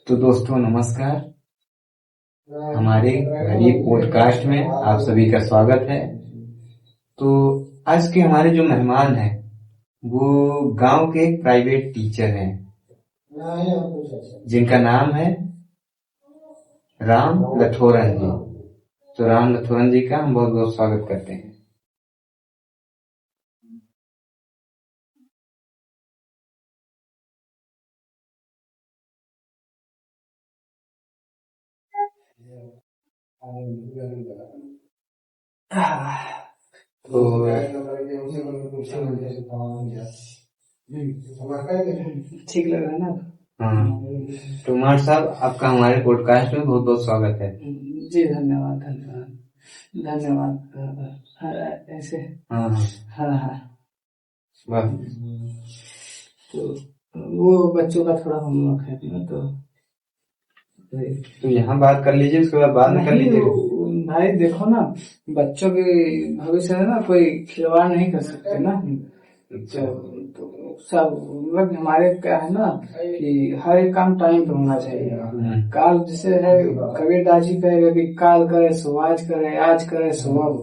तो दोस्तों नमस्कार। हमारे गरीब पॉडकास्ट में आप सभी का स्वागत है। तो आज के हमारे जो मेहमान हैं वो गांव के एक प्राइवेट टीचर हैं जिनका नाम है राम लथोरन जी। तो राम लथोरन जी का हम बहुत बहुत स्वागत करते हैं। तो ठीक लग रहा है ना? हाँ, तो मार साहब आपका हमारे पॉडकास्ट में बहुत बहुत स्वागत है। जी धन्यवाद धन्यवाद धन्यवाद। ऐसे हाँ हाँ हाँ। बस तो वो बच्चों का थोड़ा होमवर्क है ना, तो यहाँ बात कर लीजिए, उसके बाद में कर लीजिए। भाई देखो ना, बच्चों के भविष्य है ना, कोई खिलवाड़ नहीं कर सकते ना। तो सब मतलब हमारे क्या है ना कि हर एक काम टाइम पे होना चाहिए। काल जैसे है, कबीरदास जी कहेगा कि काल करे सो आज करे, आज करे सो अब,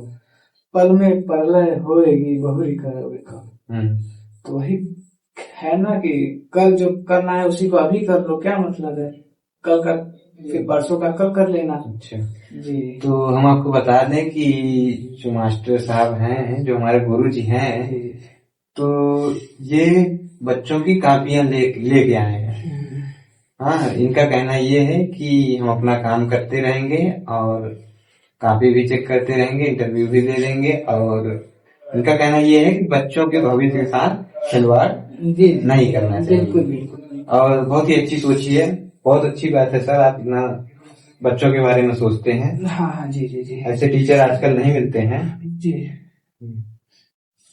पल में परलय होएगी बहुरी करोगे कब। तो वही है ना कि कल जो करना है उसी को अभी कर लो, क्या मतलब है कल का फिर परसों का कल कर लेना। अच्छा जी। तो हम आपको बता दें कि जो मास्टर साहब हैं, जो हमारे गुरु जी हैं, तो ये बच्चों की कापियां लेके आए हैं। हाँ, इनका कहना ये है कि हम अपना काम करते रहेंगे और कापी भी चेक करते रहेंगे, इंटरव्यू भी दे देंगे, और इनका कहना ये है कि बच्चों के भविष्य के साथ खिलवाड़ नहीं करना चाहिए। बिल्कुल बिल्कुल। और बहुत ही अच्छी सोची है, बहुत अच्छी बात है सर, आप इतना बच्चों के बारे में सोचते हैं। हाँ हाँ जी जी जी। ऐसे टीचर आजकल नहीं मिलते हैं जी।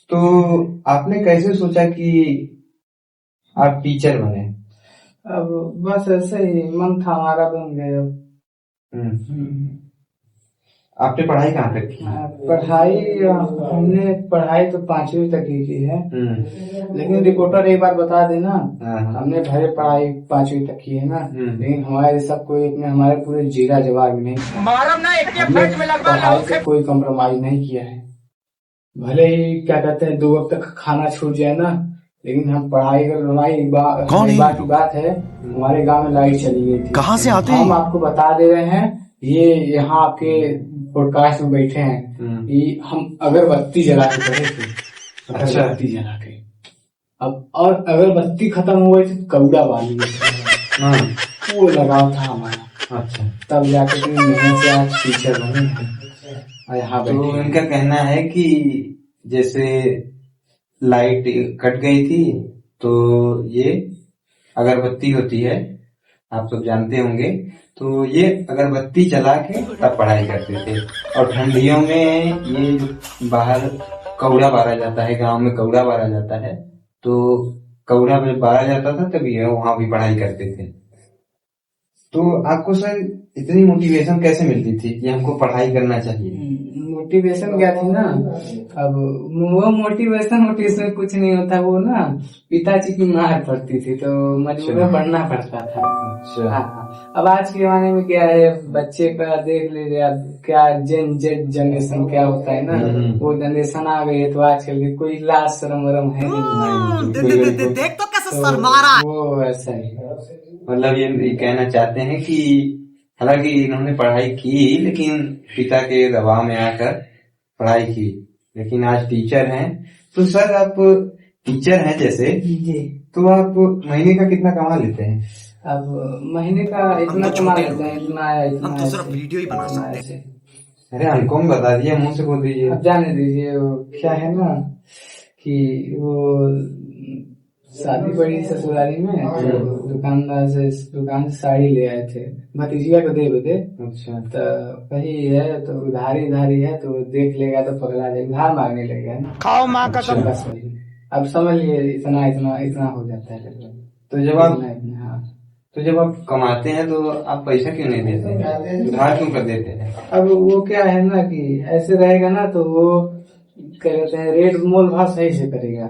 तो आपने कैसे सोचा कि आप टीचर बने? अब बस ऐसे ही मन था हमारा, बन गया। आपने पढ़ाई कहाँ तक की? पढ़ाई हमने पढ़ाई तो 5वीं तक ही की है। लेकिन रिपोर्टर एक बार बता देना, हमने भले पढ़ाई 5वीं तक की है ना, लेकिन हमारे सब कोई अपने हमारे पूरे जीरा जवाब नहीं, हमने पढ़ाई से कोई कम्प्रोमाइज नहीं किया है। भले ही क्या कहते हैं 2 वक्त तक खाना छूट जाए ना, लेकिन हम पढ़ाई कर। हमारी बात की बात है, हमारे गांव में लाइट चली गई थी। कहाँ से आते हैं? हम आपको बता दे रहे हैं, ये यहाँ आपके पॉडकास्ट में बैठे हैं, ये हम अगरबत्ती जला के पढ़े थे। अच्छा। अगरबत्ती जला के अब, और अगरबत्ती खत्म हो गई थी, कौड़ा बाली वो लगाव था हमारा। अच्छा, तब जाकर मेहनत से आज टीचर बने हैं। यहाँ तो इनका कहना है कि जैसे लाइट कट गई थी तो ये अगरबत्ती होती है, आप सब जानते होंगे, तो ये अगरबत्ती जला के तब पढ़ाई करते थे। और ठंडियों में ये बाहर कौड़ा बारा जाता है, गांव में कौड़ा बारा जाता है, तो कौड़ा में बारा जाता था तभी वहां भी पढ़ाई करते थे। तो आपको सर इतनी मोटिवेशन कैसे मिलती थी कि हमको पढ़ाई करना चाहिए? मोटिवेशन क्या थी ना, अब वो मोटिवेशन इसमें कुछ नहीं होता। वो ना पिताजी की मार पड़ती थी तो मजबूरन पढ़ना पड़ता था। अच्छा। हाँ, अब आज के जमाने में क्या है, बच्चे का देख लीजिए आप, क्या जेन जेड जनरेशन क्या होता है ना, वो जनरेशन आ गई है, तो आजकल के कोई लाज शर्म वरम है नहीं। देख तो कैसे शर्मा रहा है। वो ऐसा ही मतलब ये कहना चाहते हैं कि हालांकि इन्होंने पढ़ाई की, लेकिन पिता के दबाव में आकर पढ़ाई की, लेकिन आज टीचर हैं। तो सर आप टीचर हैं जैसे जी, तो आप महीने का कितना कमा लेते हैं? अब महीने का इतना कमा लेते हैं, इतना हम तो सिर्फ वीडियो ही बना सकते हैं। अरे हमको भी बता दीजिए, मुंह से बोल दीजिए। अब जाने दीजिए। वो क्या है ना कि वो शादी पड़ी ससुराली में, तो दुकानदार से दुकान से साड़ी ले आए थे, भतीजिया को दे बदे। अच्छा। तो वही है, तो उधारी है, तो देख लेगा तो पगला जाएगा, उधार मांगने लगेगा ना। खाओ माँ का अच्छा, बस वही। अब समझ लिए इतना इतना इतना हो जाता है। तो जब आप हाँ, तो जब आप कमाते हैं तो आप पैसा क्यों नहीं देते हैं, उधार क्यों कर देते हैं? अब वो क्या है ना कि ऐसे रहेगा ना तो वो क्या कहते हैं, रेट मोल भाव सही से करेगा।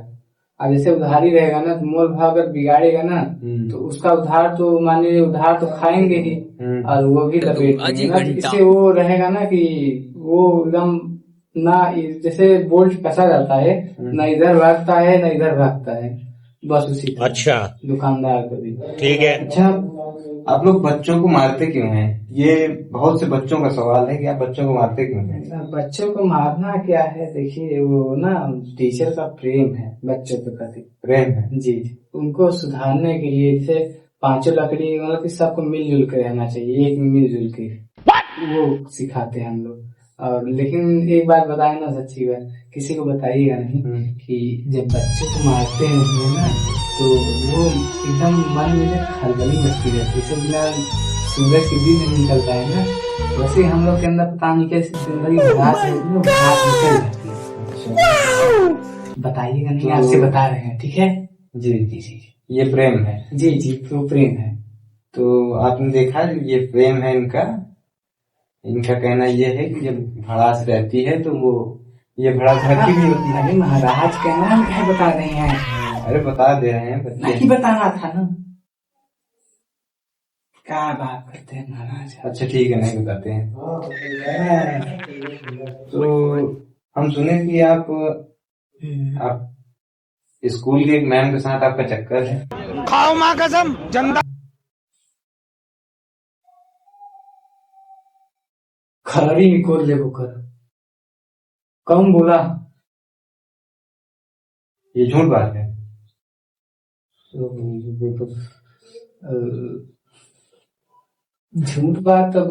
अब जैसे उधारी रहेगा ना तो मोल भाव अगर बिगाड़ेगा ना तो उसका उधार तो मान लीजिए उधार तो खाएंगे ही और वो भी लपेट देंगे ना। इससे वो रहेगा ना कि वो एकदम ना जैसे बोल्ट कसा जाता है, ना इधर भागता है ना इधर भागता है, बस उसी तरह। अच्छा, दुकानदार को भी ठीक है। अच्छा, आप लोग बच्चों को मारते क्यों हैं? ये बहुत से बच्चों का सवाल है कि आप बच्चों को मारते क्यों हैं? बच्चों को मारना क्या है, देखिए वो ना टीचर का प्रेम है बच्चों के प्रति, प्रेम है जी। उनको सुधारने के लिए जैसे पांचों लकड़ी मतलब कि सबको मिलजुल कर रहना चाहिए, एक में मिलजुल के वो सिखाते हैं हम लोग। और लेकिन एक बात बताए ना, सच्ची बात किसी को बताइएगा नहीं कि जब बच्चों को मारते हैं ना तो वो एकदम मन में खलबली मचती रहती है। बिना सूरज की दिन नहीं निकलता है ना, वैसे हम लोग के अंदर पता नहीं कैसे जिंदगी घास निकल जाती है। बताइएगा नहीं, आपसे बता रहे हैं, ठीक है? जी जी जी, ये प्रेम है। जी जी, तो प्रेम है। तो आपने देखा ये प्रेम है इनका। इनका कहना ये है कि जब भड़ास रहती है तो वो ये भड़ास रखी भी होती है। अरे महाराज कहना हम क्या बता रहे हैं? अरे बता दे रहे हैं बच्चे। नहीं बताना था ना, क्या बात करते हैं महाराज। अच्छा ठीक है, नहीं बताते हैं। तो हम सुने कि आप स्कूल के एक मैम के साथ आपका चक्कर है। खाओ माँ कसम जनता। खलड़ी निकोल ले कर कम बोला, ये झूठ बात है। झूठ बात अब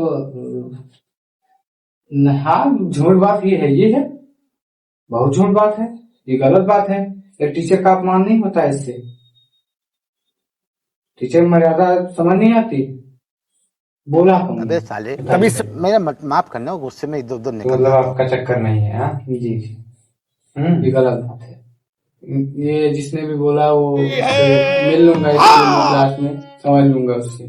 हाँ झूठ बात ही है, ये है बहुत झूठ बात है, ये गलत बात है। एक टीचर का अपमान नहीं होता इससे, टीचर मर्यादा समझ नहीं आती। बोला अबे साले कभी मेरा माफ करना, गुस्से में इधर उधर तो निकल। मतलब आपका चक्कर नहीं है? हाँ जी जी, ये गलत बात है। ये जिसने भी बोला वो मिल लूंगा स्कूल में क्लास में, समझ लूंगा उससे।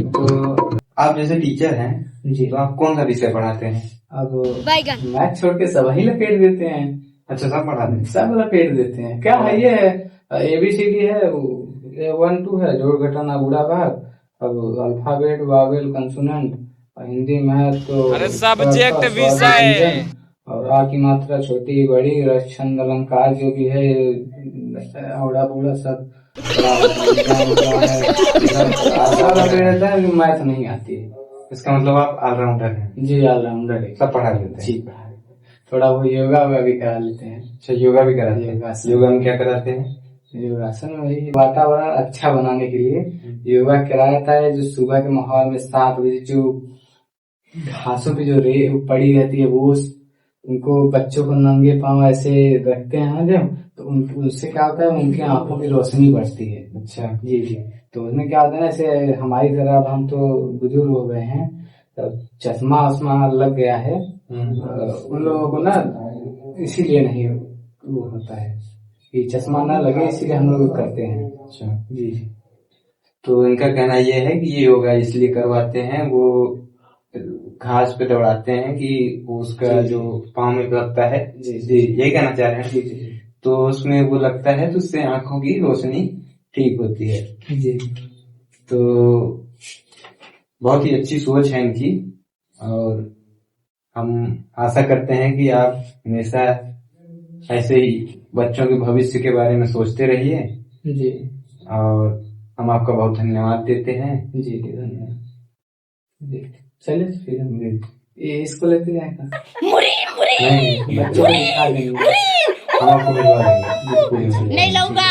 तो आप जैसे टीचर हैं जी, तो आप कौन सा विषय पढ़ाते हैं? अब मैथ छोड़ के सब ही लपेट देते हैं। अच्छा, सब पढ़ाते हैं? सब लपेट देते हैं। क्या है ये ABCD है, 1 2 है, जोड़ घटाना बुरा भाग, अब alphabet Wavell consonant, Hindi math तो अरे सब्जेक्ट विषय, और आ की मात्रा छोटी बड़ी, छंद अलंकार जो भी है औड़ा बूढ़ा सब मैथ नहीं आती है। इसका मतलब आप ऑलराउंडर हैं? जी ऑलराउंडर है, सब पढ़ा लेते हैं? जी पढ़ा लेते हैं। थोड़ा वो योगा भी करा लेते हैं। अच्छा, योगा भी कराते हैं? योगा में क्या कराते हैं? योगासन वही वातावरण अच्छा बनाने के लिए योगा कराया जाता है। जो सुबह के माहौल में 7 बजे जो घासों पे जो पड़ी रहती है वो उनको बच्चों को नंगे पांव ऐसे रखते हैं जब, तो उससे क्या होता है उनकी आंखों की रोशनी बढ़ती है। अच्छा जी जी, तो उसमें क्या होता है ऐसे हमारी तरह अब हम तो बुजुर्ग हो गए हैं, तब चश्मा वश्मा लग गया है उन लोगों को ना, इसीलिए नहीं वो होता है कि चश्मा ना लगे, इसीलिए हम लोग करते हैं। अच्छा जी जी, तो इनका कहना ये है कि ये योगा इसलिए करवाते हैं, वो घास पे दौड़ाते हैं कि उसका जो पाँव में लगता है, जी जी यही कहना चाह रहे हैं? जी जी, तो उसमें वो लगता है तो उससे आंखों की रोशनी ठीक होती है। जी तो बहुत ही अच्छी सोच है इनकी, और हम आशा करते हैं कि आप हमेशा ऐसे ही बच्चों के भविष्य के बारे में सोचते रहिए, जी, और हम आपका बहुत धन्यवाद देते हैं। जी धन्यवाद। चलिए फिर हम ये इसको लेते जाएगा, नहीं, बच्चों को दिखा देंगे, हम आपको भिजवा देंगे। नहीं लूंगा।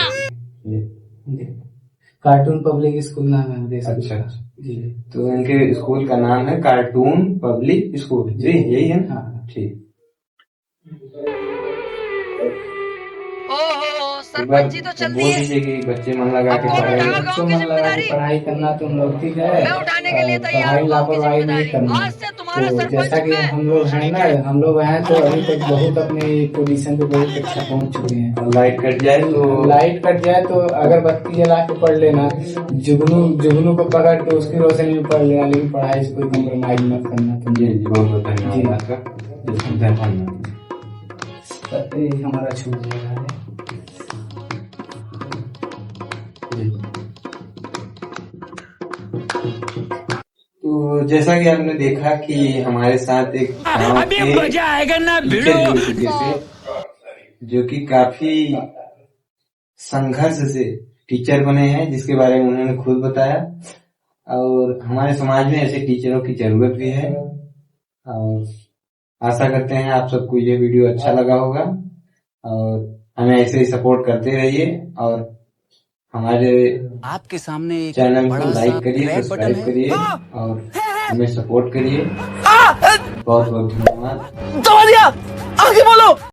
कार्टून पब्लिक स्कूल नाम है हमारे स्कूल अच्छा का। अच्छा, जी तो इनके स्कूल का नाम है कार्टून पब्लिक स्कूल, जी यही है ना? हाँ ठीक। सरपंच जी तो चल बोल दीजिए कि बच्चे मन लगा के पढ़ाई। बच्चों मन लगा के पढ़ाई करना तो लौकिक है, मैं उठाने के लिए तैयार पढ़ाई हूँ आपकी लापरवाही नहीं जिम्मेदारी। करना। आज से तुम्हारा तो सरपंच जैसा कि मैं। हम लोग हैं ना, हम लोग हैं तो अभी तक बहुत अपने पोजीशन पे बहुत अच्छा पहुंच चुके हैं। और लाइट कट जाए तो लाइट कट जाए तो अगर बत्ती जला के पढ़ लेना, जुगनू को पकड़ के उसकी रोशनी में पढ़ लेना, लेकिन पढ़ाई से कोई कम्प्रोमाइज मत करना। जी जी, बहुत बहुत धन्यवाद आपका। ये हमारा छूट जाएगा है। तो जैसा कि आपने देखा कि हमारे साथ एक गांव के मजा आएगा ना टीचर जुड़ चुके थे, जो कि काफी संघर्ष से टीचर बने हैं, जिसके बारे में उन्होंने खुद बताया। और हमारे समाज में ऐसे टीचरों की जरूरत भी है। और आशा करते हैं आप सबको ये वीडियो अच्छा लगा होगा, और हमें ऐसे ही सपोर्ट करते रहिए। और हमारे आपके सामने एक चैनल बड़ा को सा लाइक करिए, रेड बटन सब्सक्राइब है। करिए और हमें सपोर्ट करिए। बहुत बहुत धन्यवाद।